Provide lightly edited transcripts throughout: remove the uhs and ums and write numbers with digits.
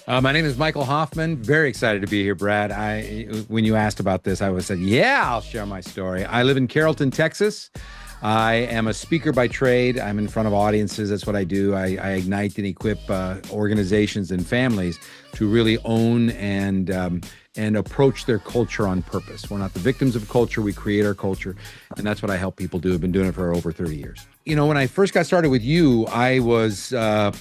My name is Michael Hoffman. Very excited to be here, Brad. When you asked about this, I was said, yeah, I'll share my story. I live in Carrollton, Texas. I am a speaker by trade. I'm in front of audiences. That's what I do. I ignite and equip organizations and families to really own and approach their culture on purpose. We're not the victims of culture. We create our culture. And that's what I help people do. I've been doing it for over 30 years. You know, when I first got started with you, I was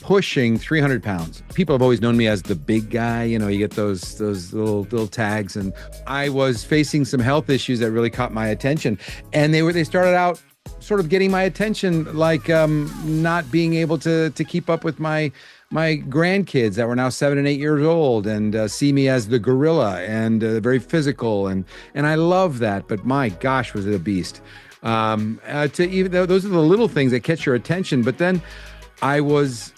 pushing 300 pounds. People have always known me as the big guy. You know, you get those little tags. And I was facing some health issues that really caught my attention. And they started out sort of getting my attention, like not being able to keep up with my grandkids that were now 7 and 8 years old and see me as the gorilla and very physical. And I love that. But my gosh, was it a beast. Those are the little things that catch your attention. But then I was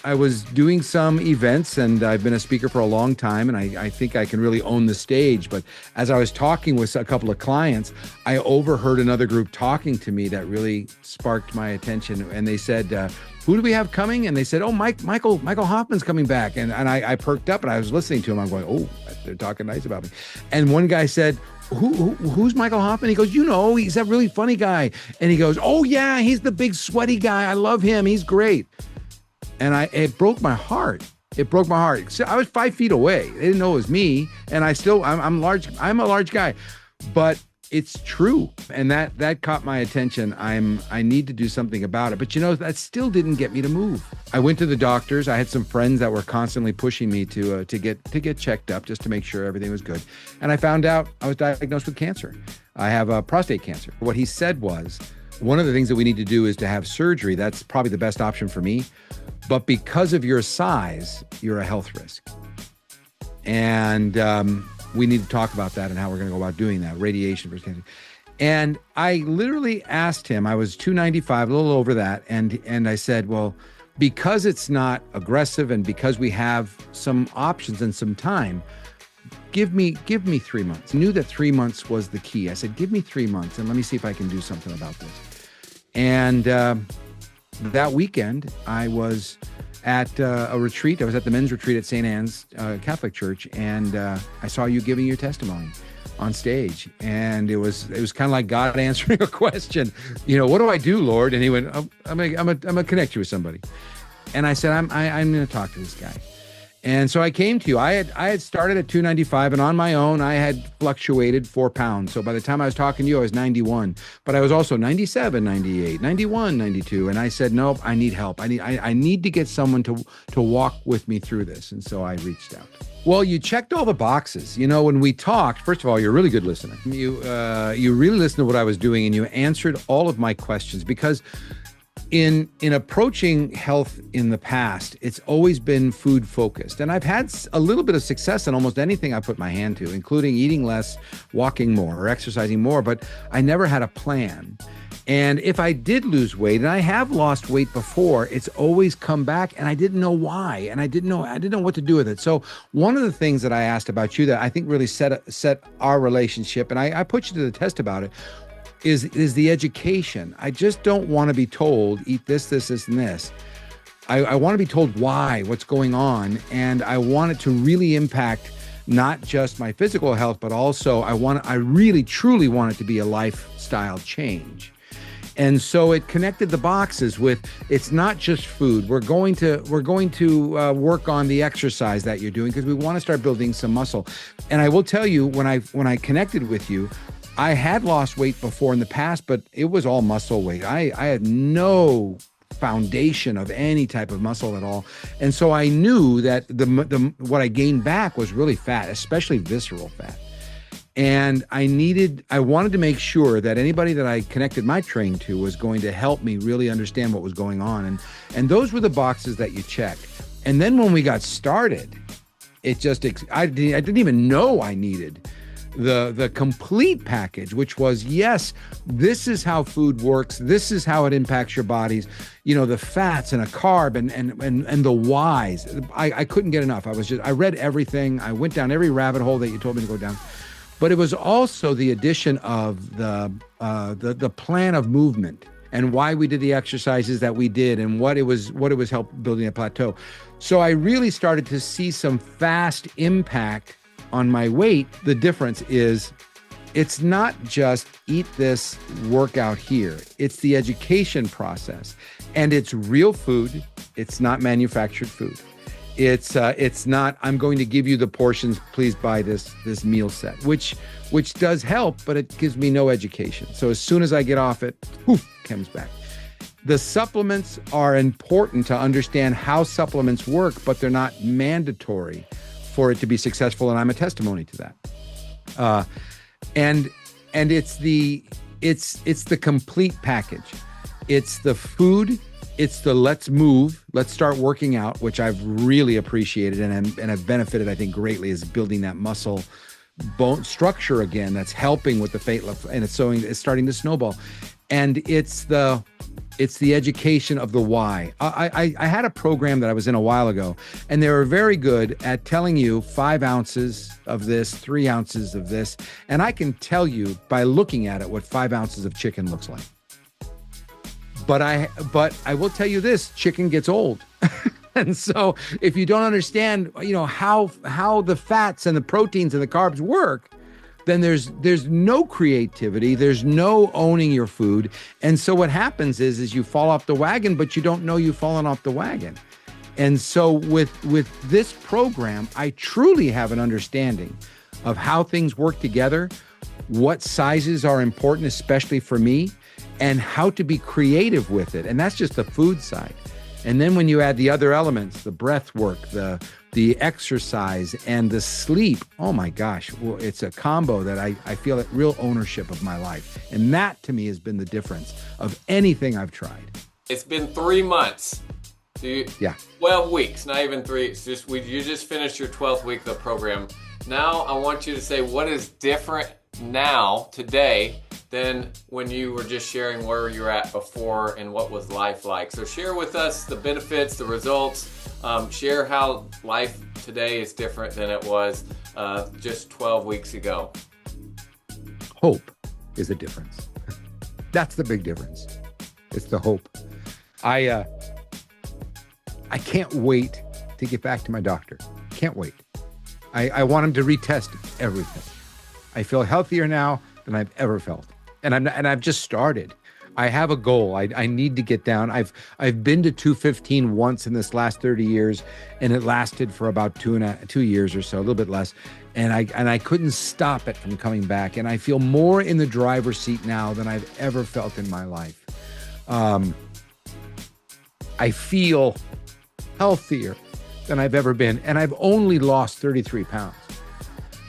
doing some events, and I've been a speaker for a long time, and I think I can really own the stage. But as I was talking with a couple of clients, I overheard another group talking to me that really sparked my attention. And they said, who do we have coming? And they said, oh, Michael Hoffman's coming back. And I perked up and I was listening to him. I'm going, oh, they're talking nice about me. And one guy said, who's Michael Hoffman? He goes, you know, he's that really funny guy. And he goes, oh yeah, he's the big sweaty guy. I love him. He's great. And it broke my heart. It broke my heart. So I was 5 feet away. They didn't know it was me. And I'm large. I'm a large guy, but it's true. And that caught my attention. I need to do something about it. But you know, that still didn't get me to move. I went to the doctors. I had some friends that were constantly pushing me to get checked up just to make sure everything was good. And I found out I was diagnosed with cancer. I have prostate cancer. What he said was, one of the things that we need to do is to have surgery. That's probably the best option for me. But because of your size, you're a health risk. And we need to talk about that and how we're going to go about doing that, radiation versus cancer. And I literally asked him, I was 295, a little over that. And I said, well, because it's not aggressive and because we have some options and some time, give me 3 months. I knew that 3 months was the key. I said, give me 3 months and let me see if I can do something about this. And that weekend, I was at a retreat. I was at the men's retreat at St. Anne's Catholic Church, and I saw you giving your testimony on stage. And it was kind of like God answering a question. You know, what do I do, Lord? And he went, I'm gonna connect you with somebody. And I said, I'm gonna talk to this guy. And so I came to you. I had started at 295, and on my own, I had fluctuated 4 pounds. So by the time I was talking to you, I was 91, but I was also 97, 98, 91, 92. And I said, nope, I need help. I need to get someone to walk with me through this. And so I reached out. Well, you checked all the boxes. You know, when we talked, first of all, you're a really good listener. You really listened to what I was doing, and you answered all of my questions, because in approaching health in the past, it's always been food focused. And I've had a little bit of success in almost anything I put my hand to, including eating less, walking more, or exercising more, but I never had a plan. And if I did lose weight, and I have lost weight before, it's always come back, and I didn't know why, and I didn't know what to do with it. So one of the things that I asked about you that I think really set our relationship, and I put you to the test about it, is the education. I just don't want to be told, eat this, and this. I want to be told why, what's going on. And I want it to really impact not just my physical health, but also I really, truly want it to be a lifestyle change. And so it connected the boxes with, it's not just food. We're going to work on the exercise that you're doing, because we want to start building some muscle. And I will tell you, when I connected with you, I had lost weight before in the past, but it was all muscle weight. I had no foundation of any type of muscle at all. And so I knew that what I gained back was really fat, especially visceral fat. And I wanted to make sure that anybody that I connected my train to was going to help me really understand what was going on. And those were the boxes that you checked. And then when we got started, I didn't even know I needed the complete package, which was, yes, this is how food works. This is how it impacts your bodies, you know, the fats and a carb and the whys. I couldn't get enough. I read everything. I went down every rabbit hole that you told me to go down. But it was also the addition of the plan of movement. and why we did the exercises that we did and what it was help building a plateau. So I really started to see some fast impact on my weight. The difference is it's not just eat this, workout here. It's the education process, and it's real food. It's not manufactured food. It's not, I'm going to give you the portions, please buy this meal set, which does help, but it gives me no education. So as soon as I get off it, poof, comes back. The supplements are important to understand how supplements work, but they're not mandatory for it to be successful. And I'm a testimony to that. And it's the complete package. It's the food. It's the let's move, let's start working out, which I've really appreciated and have benefited, I think, greatly, is building that muscle bone structure again. That's helping with the fat loss, and it's starting to snowball. And it's the education of the why. I had a program that I was in a while ago, and they were very good at telling you 5 ounces of this, 3 ounces of this, and I can tell you by looking at it what 5 ounces of chicken looks like. But I will tell you this, chicken gets old. And so if you don't understand, how the fats and the proteins and the carbs work, then there's no creativity, there's no owning your food. And so what happens is you fall off the wagon, but you don't know you've fallen off the wagon. And so with this program, I truly have an understanding of how things work together, what sizes are important, especially for me, and how to be creative with it. And that's just the food side. And then when you add the other elements, the breath work, the exercise, and the sleep, oh my gosh, well, it's a combo that I feel at real ownership of my life. And that to me has been the difference of anything I've tried. It's been 3 months. Yeah. 12 weeks, not even 3. It's just you just finished your 12th week of the program. Now I want you to say what is different now, today, than when you were just sharing where you were at before and what was life like. So share with us the benefits, the results, share how life today is different than it was just 12 weeks ago. Hope is the difference. That's the big difference. It's the hope. I can't wait to get back to my doctor. Can't wait. I want him to retest everything. I feel healthier now than I've ever felt. And I've just started. I have a goal. I need to get down. I've been to 215 once in this last 30 years, and it lasted for about 2 years or so, a little bit less. And I couldn't stop it from coming back. And I feel more in the driver's seat now than I've ever felt in my life. I feel healthier than I've ever been, and I've only lost 33 pounds.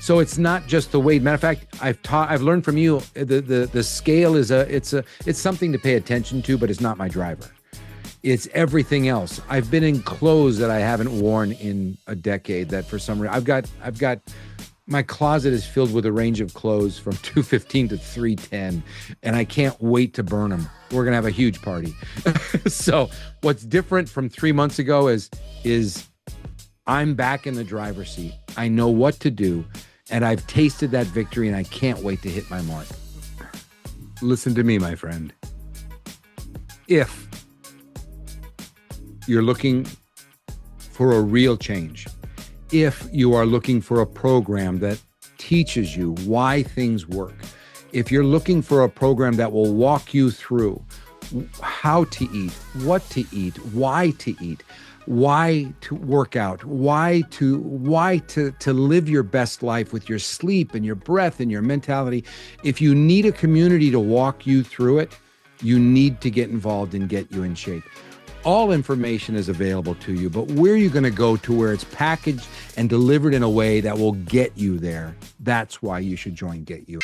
So it's not just the weight. Matter of fact, I've learned from you, the scale is it's something to pay attention to, but it's not my driver. It's everything else. I've been in clothes that I haven't worn in a decade that for some reason, I've got, my closet is filled with a range of clothes from 215 to 310, and I can't wait to burn them. We're going to have a huge party. So what's different from 3 months ago is I'm back in the driver's seat. I know what to do. And I've tasted that victory, and I can't wait to hit my mark. Listen to me, my friend. If you're looking for a real change, if you are looking for a program that teaches you why things work, if you're looking for a program that will walk you through how to eat, what to eat, why to eat, why to work out, why to live your best life with your sleep and your breath and your mentality. If you need a community to walk you through it, you need to get involved and get you in shape. All information is available to you, but where are you going to go to where it's packaged and delivered in a way that will get you there? That's why you should join Get You.